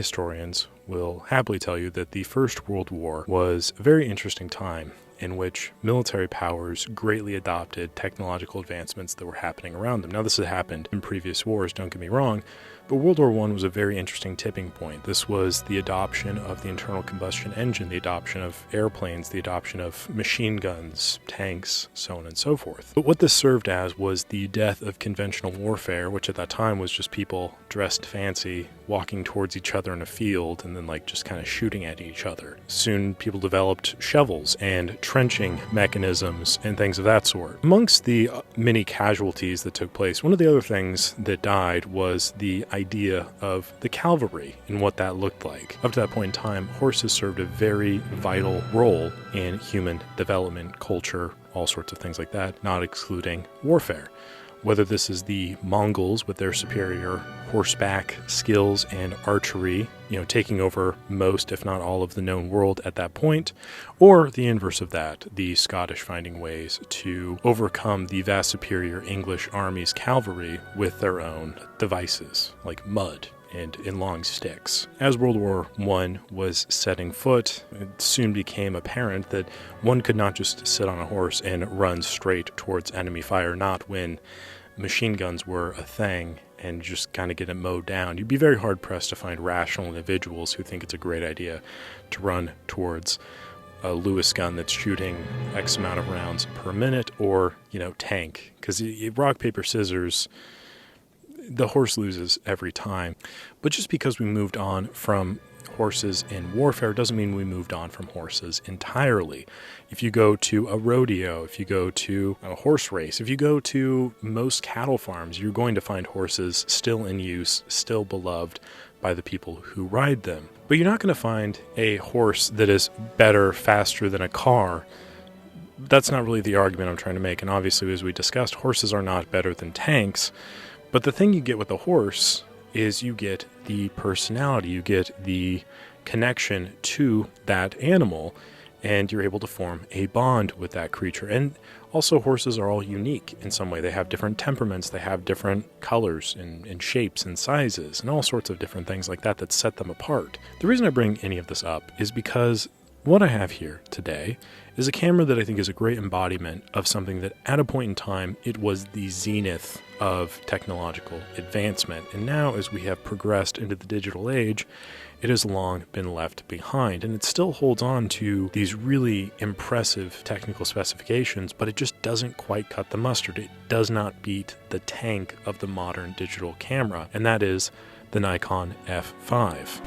historians will happily tell you that the First World War was a very interesting time in which military powers greatly adopted technological advancements that were happening around them. Now, this had happened in previous wars, don't get me wrong, but World War I was a very interesting tipping point. This was the adoption of the internal combustion engine, the adoption of airplanes, the adoption of machine guns, tanks, so on and so forth. But what this served as was the death of conventional warfare, which at that time was just people dressed fancy, walking towards each other in a field, and then just kind of shooting at each other. Soon people developed shovels and trenching mechanisms and things of that sort. Amongst the many casualties that took place, one of the other things that died was the idea of the cavalry and what that looked like. Up to that point in time, horses served a very vital role in human development, culture, all sorts of things like that, not excluding warfare. Whether this is the Mongols with their superior horseback skills and archery, taking over most, if not all, of the known world at that point, or the inverse of that, the Scottish finding ways to overcome the vast superior English army's cavalry with their own devices, like mud and in long sticks. As World War I was setting foot, it soon became apparent that one could not just sit on a horse and run straight towards enemy fire, not when machine guns were a thing, and just kind of get it mowed down. You'd be very hard-pressed to find rational individuals who think it's a great idea to run towards a Lewis gun that's shooting X amount of rounds per minute, or, tank. Because rock, paper, scissors, the horse loses every time. But just because we moved on from horses in warfare doesn't mean we moved on from horses entirely. If you go to a rodeo, if you go to a horse race, if you go to most cattle farms, you're going to find horses still in use, still beloved by the people who ride them. But you're not going to find a horse that is better, faster than a car. That's not really the argument I'm trying to make. And obviously, as we discussed, horses are not better than tanks. But the thing you get with a horse is you get the personality, you get the connection to that animal, and you're able to form a bond with that creature. And also, horses are all unique in some way. They have different temperaments, they have different colors and shapes and sizes, and all sorts of different things like that set them apart. The reason I bring any of this up is because what I have here today is a camera that I think is a great embodiment of something that at a point in time, it was the zenith of technological advancement. And now, as we have progressed into the digital age, it has long been left behind. And it still holds on to these really impressive technical specifications, but it just doesn't quite cut the mustard. It does not beat the tank of the modern digital camera, and that is the Nikon F5.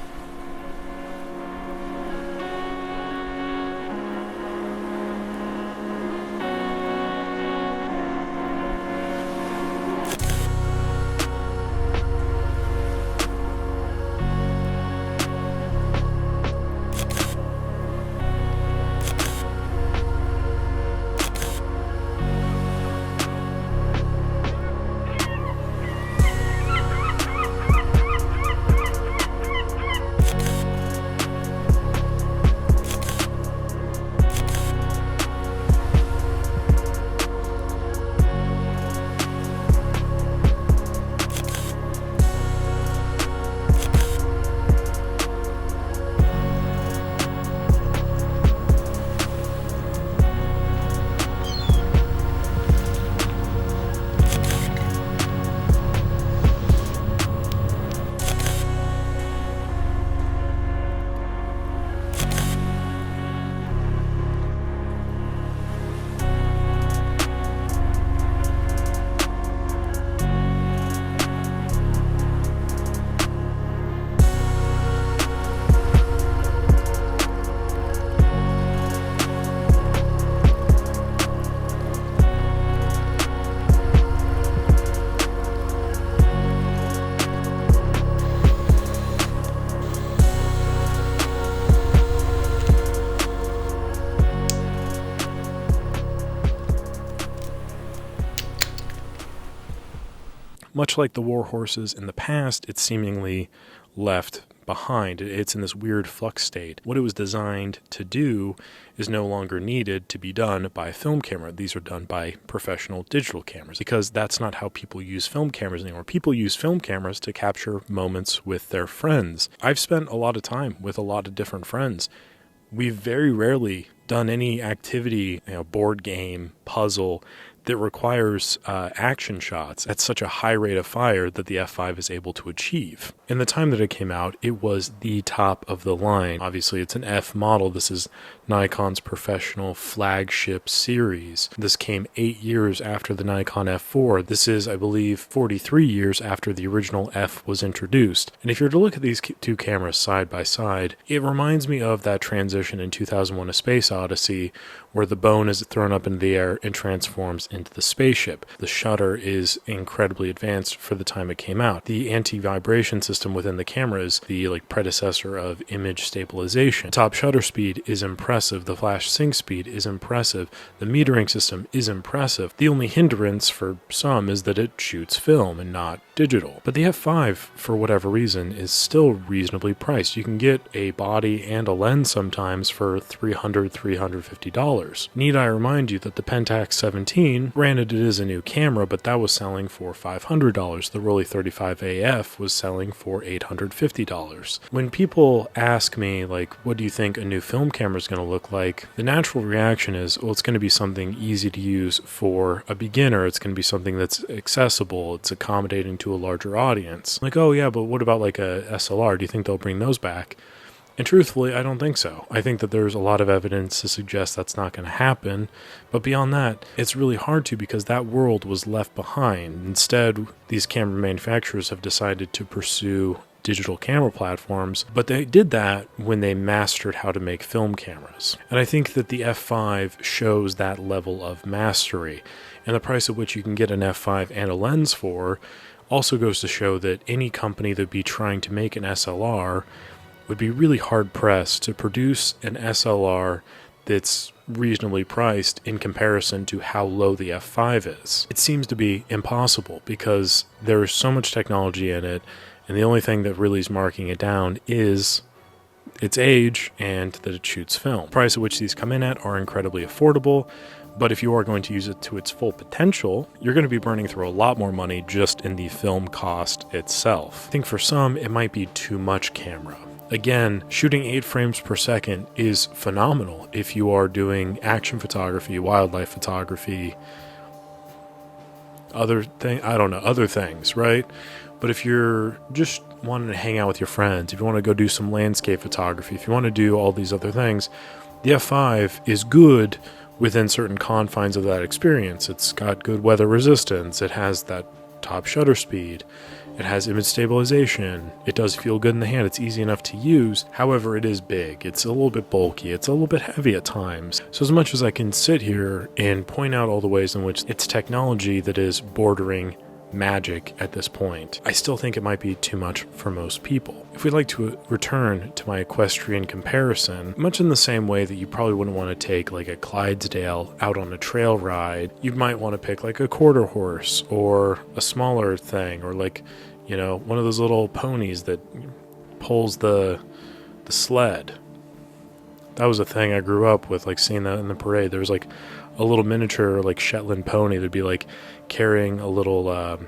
Much like the war horses in the past, it's seemingly left behind. It's in this weird flux state. What it was designed to do is no longer needed to be done by a film camera. These are done by professional digital cameras, because that's not how people use film cameras anymore. People use film cameras to capture moments with their friends. I've spent a lot of time with a lot of different friends. We've very rarely done any activity, board game, puzzle, that requires action shots at such a high rate of fire that the F5 is able to achieve. In the time that it came out, it was the top of the line. Obviously, it's an F model. This is Nikon's professional flagship series. This came 8 years after the Nikon F4. This is, I believe, 43 years after the original F was introduced. And if you're to look at these two cameras side by side, it reminds me of that transition in 2001: A Space Odyssey, where the bone is thrown up into the air and transforms into the spaceship. The shutter is incredibly advanced for the time it came out. The anti-vibration system within the camera is the predecessor of image stabilization. Top shutter speed is impressive. The flash sync speed is impressive. The metering system is impressive. The only hindrance for some is that it shoots film and not digital. But the F5, for whatever reason, is still reasonably priced. You can get a body and a lens sometimes for $300, $350. Need I remind you that the Pentax 17, granted it is a new camera, but that was selling for $500. The Rollei 35 AF was selling for $850. When people ask me, what do you think a new film camera is going to look like? The natural reaction is, well, it's going to be something easy to use for a beginner. It's going to be something that's accessible. It's accommodating to a larger audience. Oh yeah, but what about a SLR? Do you think they'll bring those back? And truthfully, I don't think so. I think that there's a lot of evidence to suggest that's not going to happen. But beyond that, it's really hard to, because that world was left behind. Instead, these camera manufacturers have decided to pursue digital camera platforms, but they did that when they mastered how to make film cameras. And I think that the F5 shows that level of mastery. And the price at which you can get an F5 and a lens for also goes to show that any company that would be trying to make an SLR would be really hard-pressed to produce an SLR that's reasonably priced in comparison to how low the F5 is. It seems to be impossible because there is so much technology in it, and the only thing that really is marking it down is its age and that it shoots film. The price at which these come in at are incredibly affordable, but if you are going to use it to its full potential, you're going to be burning through a lot more money just in the film cost itself. I think for some, it might be too much camera. Again, shooting 8 frames per second is phenomenal if you are doing action photography, wildlife photography, other things, right? But if you're just wanting to hang out with your friends, if you want to go do some landscape photography, if you want to do all these other things, the F5 is good within certain confines of that experience. It's got good weather resistance. It has that top shutter speed. It has image stabilization. It does feel good in the hand. It's easy enough to use. However, it is big. It's a little bit bulky. It's a little bit heavy at times. So as much as I can sit here and point out all the ways in which it's technology that is bordering magic at this point, I still think it might be too much for most people. If we'd like to return to my equestrian comparison, much in the same way that you probably wouldn't want to take a Clydesdale out on a trail ride, you might want to pick a quarter horse or a smaller thing, or one of those little ponies that pulls the sled. That was a thing I grew up with, seeing that in the parade. There was a little miniature Shetland pony that'd be carrying a little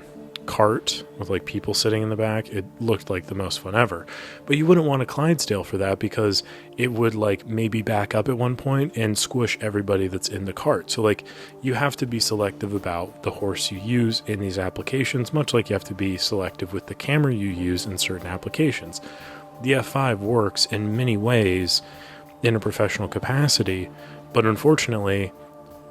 cart with people sitting in the back. It looked like the most fun ever. But you wouldn't want a Clydesdale for that, because it would maybe back up at one point and squish everybody that's in the cart. So you have to be selective about the horse you use in these applications, much like you have to be selective with the camera you use in certain applications. The F5 works in many ways in a professional capacity, but unfortunately,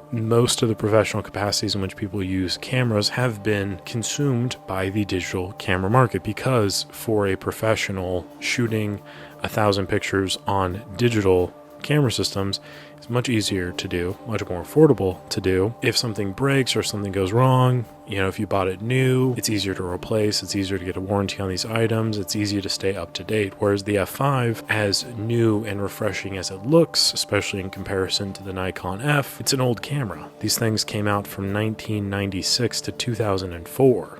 most of the professional capacities in which people use cameras have been consumed by the digital camera market, because for a professional, shooting 1,000 pictures on digital camera systems is much easier to do, much more affordable to do. If something breaks or something goes wrong, if you bought it new, it's easier to replace, it's easier to get a warranty on these items, it's easier to stay up to date. Whereas the F5, as new and refreshing as it looks, especially in comparison to the Nikon F, it's an old camera. These things came out from 1996 to 2004.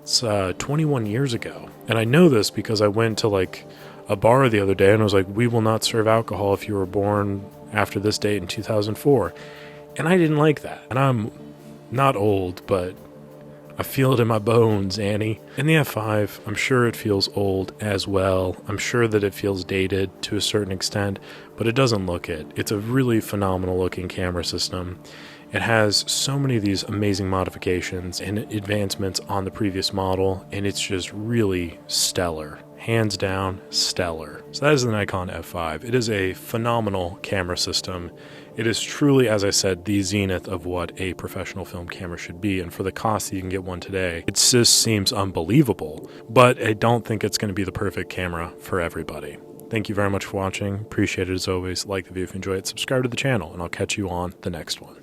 It's 21 years ago. And I know this because I went to like a bar the other day and I was like, we will not serve alcohol if you were born after this date in 2004. And I didn't like that. And I'm not old, but I feel it in my bones, Annie. In the F5, I'm sure it feels old as well. I'm sure that it feels dated to a certain extent, but it doesn't look it. It's a really phenomenal looking camera system. It has so many of these amazing modifications and advancements on the previous model, and it's just really stellar. Hands down, stellar. So that is the Nikon F5. It is a phenomenal camera system. It is truly, as I said, the zenith of what a professional film camera should be, and for the cost that you can get one today, it just seems unbelievable, but I don't think it's going to be the perfect camera for everybody. Thank you very much for watching. Appreciate it as always. Like the video if you enjoy it, subscribe to the channel, and I'll catch you on the next one.